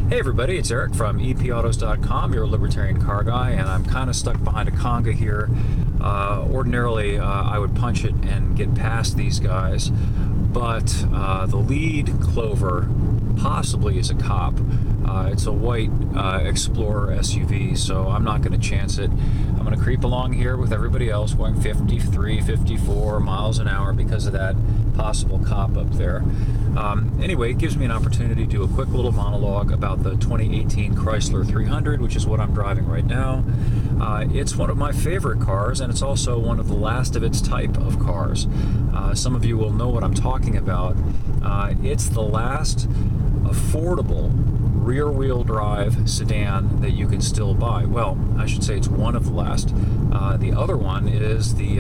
Hey everybody, it's Eric from epautos.com, your Libertarian car guy, and I'm kind of stuck behind a conga here. Ordinarily, I would punch it and get past these guys, but the lead Clover possibly is a cop. It's a white Explorer SUV, so I'm not going to chance it. I'm going to creep along here with everybody else going 53, 54 miles an hour because of that possible cop up there. Anyway, it gives me an opportunity to do a quick little monologue about the 2018 Chrysler 300, which is what I'm driving right now. It's one of my favorite cars, and it's also one of the last of its type of cars. Some of you will know what I'm talking about. It's the last affordable rear-wheel drive sedan that you can still buy. Well, I should say it's one of the last. The other one is the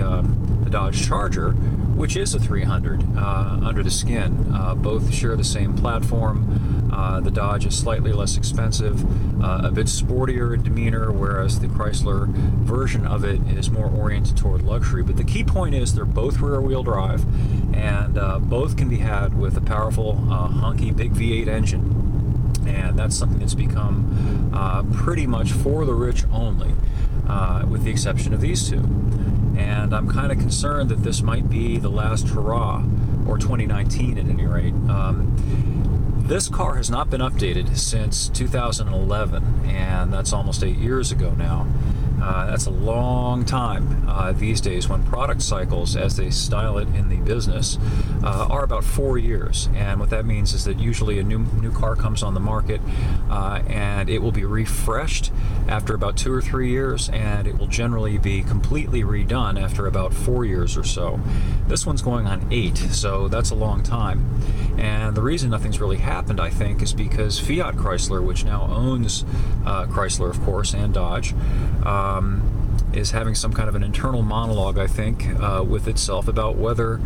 Dodge Charger, which is a 300 under the skin. Both share the same platform. The Dodge is slightly less expensive, a bit sportier in demeanor, whereas the Chrysler version of it is more oriented toward luxury. But the key point is they're both rear-wheel drive, and both can be had with a powerful, hunky, big V8 engine. And that's something that's become pretty much for the rich only, with the exception of these two. And I'm kind of concerned that this might be the last hurrah, or 2019 at any rate. This car has not been updated since 2011, and that's almost 8 years ago now. That's a long time these days, when product cycles, as they style it in the business, are about 4 years. And what that means is that usually a new car comes on the market, and it will be refreshed after about 2 or 3 years, and it will generally be completely redone after about 4 years or so. This one's going on 8, so that's a long time. And the reason nothing's really happened, I think, is because Fiat Chrysler, which now owns Chrysler, of course, and Dodge, is having some kind of an internal monologue, I think, with itself about whether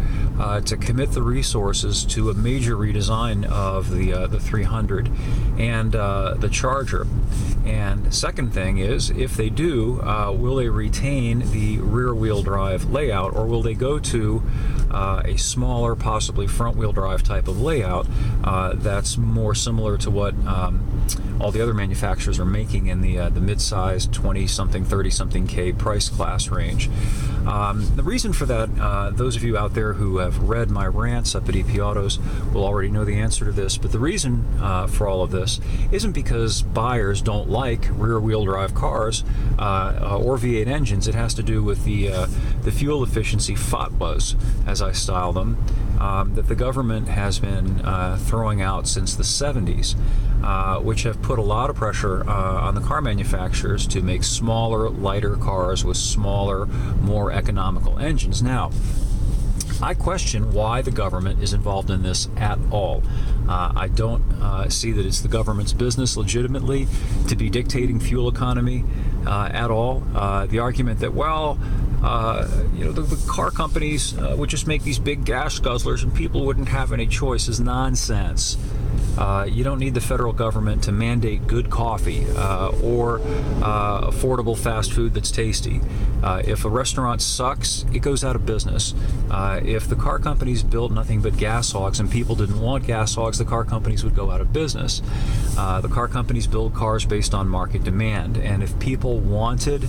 to commit the resources to a major redesign of the 300 and the Charger. And second thing is, if they do, will they retain the rear-wheel drive layout, or will they go to a smaller, possibly front-wheel drive type of layout that's more similar to what all the other manufacturers are making in the mid-size 20-something, 30-something K price class range. The reason for that, those of you out there who have read my rants up at EP Autos will already know the answer to this, but the reason for all of this isn't because buyers don't like rear-wheel drive cars or V8 engines. It has to do with the fuel efficiency fatwas, as I style them, that the government has been throwing out since the 70s, which have put a lot of pressure on the car manufacturers to make smaller, lighter cars with smaller, more economical engines. Now, I question why the government is involved in this at all. I don't see that it's the government's business legitimately to be dictating fuel economy at all. The argument that, well, the car companies would just make these big gas guzzlers and people wouldn't have any choice is nonsense. You don't need the federal government to mandate good coffee or affordable fast food that's tasty. If a restaurant sucks, it goes out of business. If the car companies built nothing but gas hogs and people didn't want gas hogs, the car companies would go out of business. The car companies build cars based on market demand, and if people wanted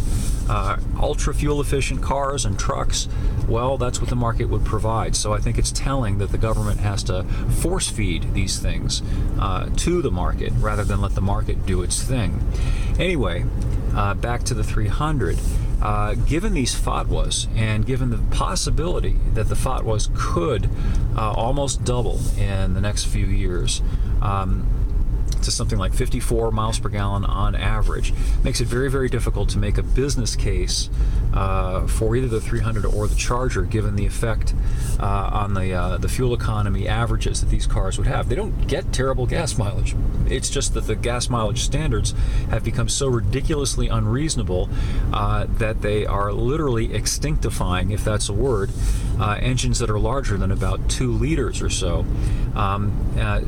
ultra fuel efficient cars and trucks, well, that's what the market would provide. So I think it's telling that the government has to force feed these things to the market rather than let the market do its thing. Anyway, back to the 300. Given these fatwas, and given the possibility that the fatwas could almost double in the next few years, to something like 54 miles per gallon on average, makes it very, very difficult to make a business case for either the 300 or the Charger, given the effect on the fuel economy averages that these cars would have. They don't get terrible gas mileage. It's just that the gas mileage standards have become so ridiculously unreasonable that they are literally extinctifying, if that's a word, engines that are larger than about 2 liters or so.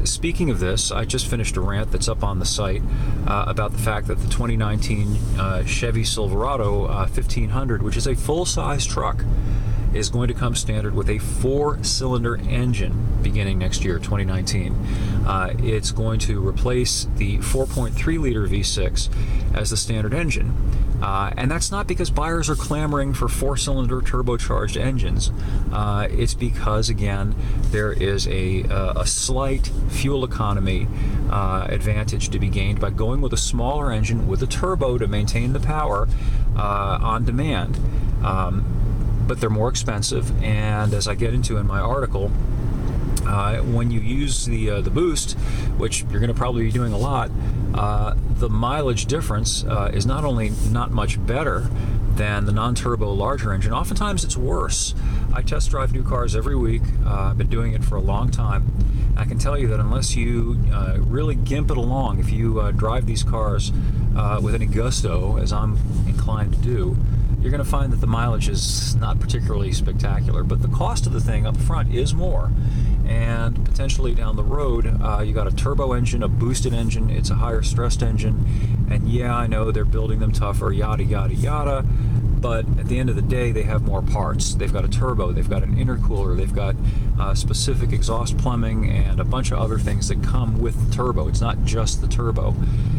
Speaking of this, I just finished a rant that's up on the site about the fact that the 2019 Chevy Silverado 1500, which is a full-size truck, is going to come standard with a 4-cylinder engine beginning next year, 2019. It's going to replace the 4.3-liter V6 as the standard engine. And that's not because buyers are clamoring for 4-cylinder turbocharged engines. It's because, again, there is a slight fuel economy advantage to be gained by going with a smaller engine with a turbo to maintain the power on demand. But they're more expensive, and as I get into in my article, when you use the boost, which you're going to probably be doing a lot, the mileage difference is not only not much better than the non-turbo larger engine, oftentimes it's worse. I test drive new cars every week. I've been doing it for a long time. I can tell you that unless you really gimp it along, if you drive these cars with any gusto, as I'm inclined to do, you're going to find that the mileage is not particularly spectacular, but the cost of the thing up front is more. And potentially down the road, you got a turbo engine, a boosted engine, it's a higher stressed engine, and yeah, I know they're building them tougher, yada, yada, yada, but at the end of the day, they have more parts. They've got a turbo, they've got an intercooler, they've got specific exhaust plumbing, and a bunch of other things that come with the turbo. It's not just the turbo.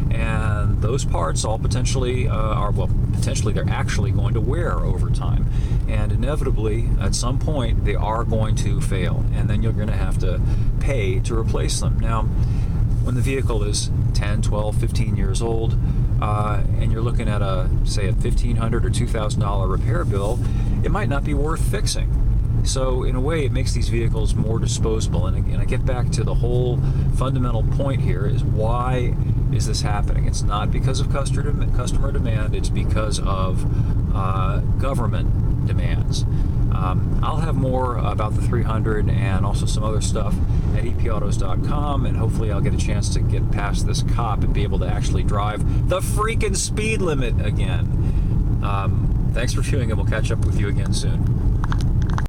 And those parts all potentially they're actually going to wear over time. And inevitably, at some point, they are going to fail. And then you're going to have to pay to replace them. Now, when the vehicle is 10, 12, 15 years old, and you're looking at say a $1,500 or $2,000 repair bill, it might not be worth fixing. So in a way, it makes these vehicles more disposable. And I get back to the whole fundamental point here is, why is this happening? It's not because of customer demand, it's because of government demands. I'll have more about the 300 and also some other stuff at epautos.com, and hopefully I'll get a chance to get past this cop and be able to actually drive the freaking speed limit again. Thanks for viewing, and we'll catch up with you again soon.